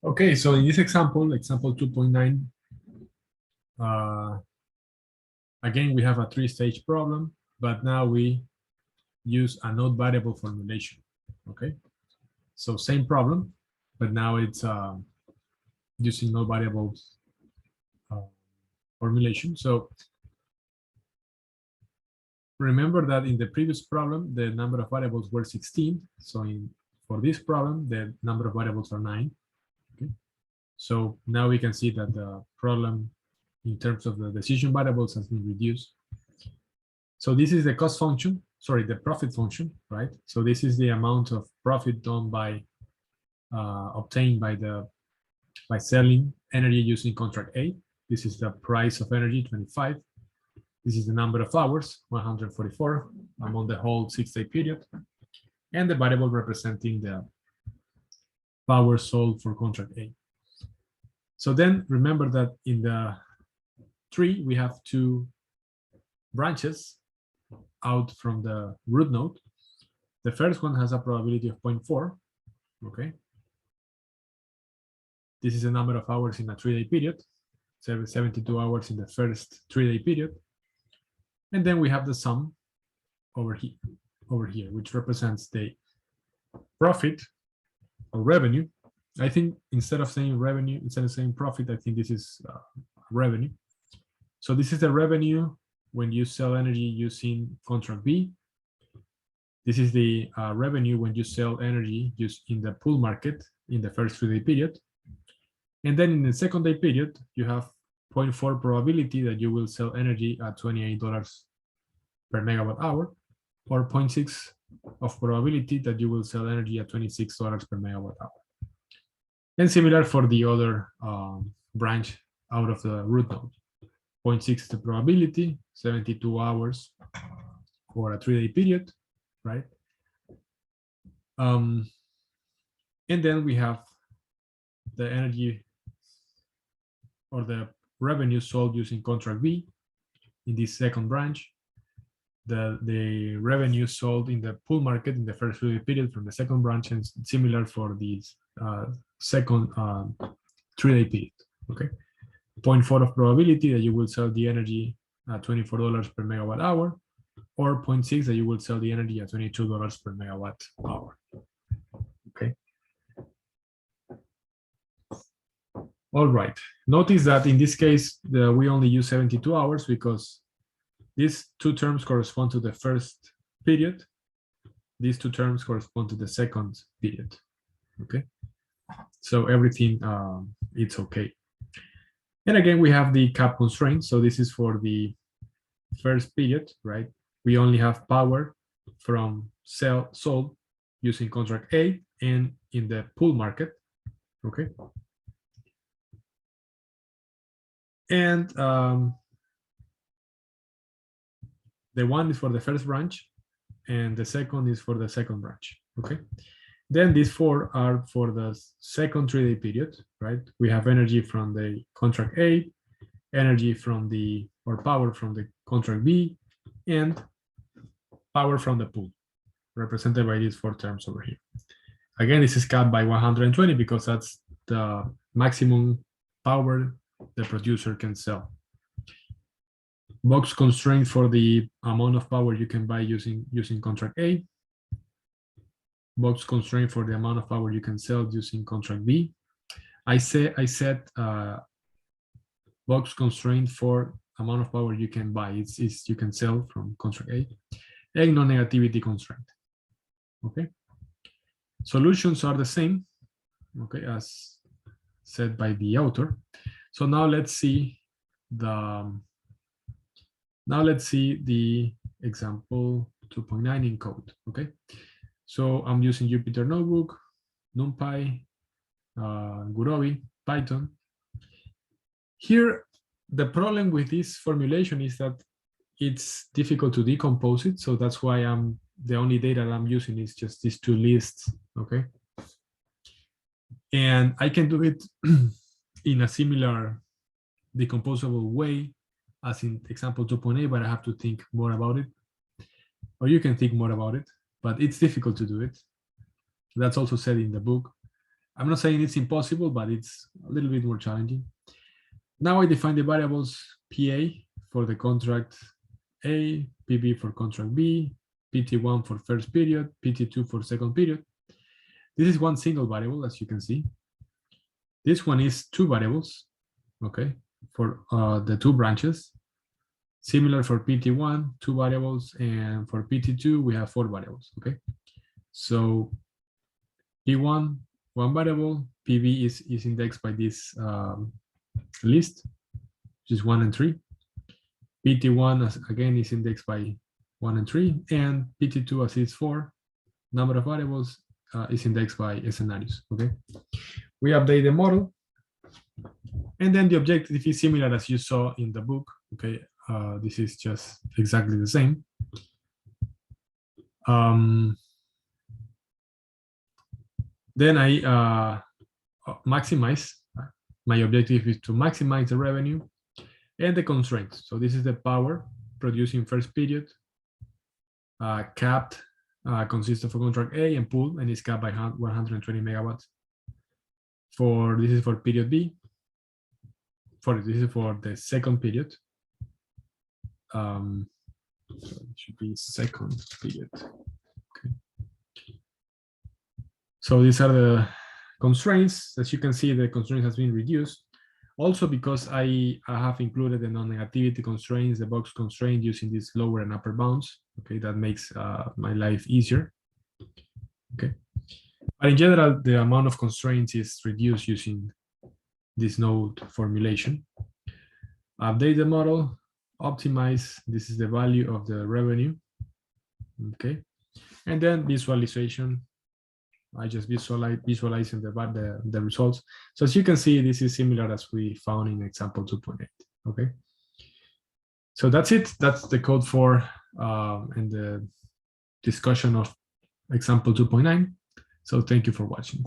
Okay, so in this example, example 2.9, again, we have a three-stage problem, but now we use a node variable formulation, okay? So same problem, but now it's using node variables formulation. So remember that in the previous problem, the number of variables were 16. So for this problem, the number of variables are 9. Okay. So now we can see that the problem in terms of the decision variables has been reduced. So this is the cost function, sorry, the profit function, right? So this is the amount of profit done by obtained by selling energy using contract A. This is the price of energy, 25. This is the number of hours, 144, among the whole 6-day period. And the variable representing the power sold for contract A. So then remember that in the tree, we have two branches out from the root node. The first one has a probability of 0.4, okay? This is the number of hours in a 3-day period, 72 hours in the first 3-day period. And then we have the sum over here, which represents the profit or revenue. I think instead of saying revenue, instead of saying profit, I think this is revenue. So this is the revenue when you sell energy using contract B. This is the revenue when you sell energy used in the pool market in the first 3-day period. And then in the second day period, you have 0.4 probability that you will sell energy at $28 per megawatt hour, or 0.6 of probability that you will sell energy at $26 per megawatt hour. And similar for the other branch out of the root node. 0.6 is the probability, 72 hours for a 3-day period, right? And then we have the energy or the revenue sold using contract B in this second branch. The revenue sold in the pool market in the first 3-day period from the second branch, and similar for this second 3-day period, okay? 0.4 of probability that you will sell the energy at $24 per megawatt hour, or 0.6 that you will sell the energy at $22 per megawatt hour, okay? All right, notice that in this case, we only use 72 hours because these two terms correspond to the first period. These two terms correspond to the second period, okay? So everything, it's okay. And again, we have the cap constraint. So this is for the first period, right? We only have power from sold using contract A and in the pool market, okay? And the one is for the first branch and the second is for the second branch, okay? Then these four are for the second 3-day period, right? We have energy from the contract A, energy from the, or power from the contract B, and power from the pool, represented by these 4 terms over here. Again, this is capped by 120 because that's the maximum power the producer can sell. Box constraint for the amount of power you can buy using contract A. Box constraint for the amount of power you can sell using contract B. I set box constraint for amount of power you can buy. It's you can sell from contract A, and non-negativity constraint. Okay. Solutions are the same, okay, as said by the author. So now let's see the example 2.9 in code. Okay. So I'm using Jupyter Notebook, NumPy, Gurobi, Python. Here, the problem with this formulation is that it's difficult to decompose it. So that's why the only data that I'm using is just these 2 lists, okay? And I can do it in a similar decomposable way as in example 2.8, but I have to think more about it. Or you can think more about it, but it's difficult to do it. That's also said in the book. I'm not saying it's impossible, but it's a little bit more challenging. Now I define the variables PA for the contract A, PB for contract B, PT1 for first period, PT2 for second period. This is one single variable, as you can see. This one is two variables, okay, for the two branches. Similar for PT1, two variables, and for PT2, we have four variables, okay? So P1, one variable, PB is indexed by this list, which is 1 and 3. PT1, again, is indexed by 1 and 3, and PT2, as is 4, number of variables, is indexed by scenarios, okay? We update the model, and then the objective is similar as you saw in the book, okay? This is just exactly the same. Then I maximize. My objective is to maximize the revenue and the constraints. So this is the power produced in first period. Capped consists of a contract A and pool, and is capped by 120 megawatts. This is for period B. This is for the second period. So it should be second period. Okay. So these are the constraints. As you can see, the constraint has been reduced. Also because I have included the non-negativity constraints, the box constraint using these lower and upper bounds. Okay, that makes my life easier. Okay, but in general, the amount of constraints is reduced using this node formulation. Update the model. Optimize, this is the value of the revenue, okay, and then visualization. I just visualizing the results. So as you can see, this is similar as we found in example 2.8. Okay, so that's it. That's the code for and the discussion of example 2.9. So thank you for watching.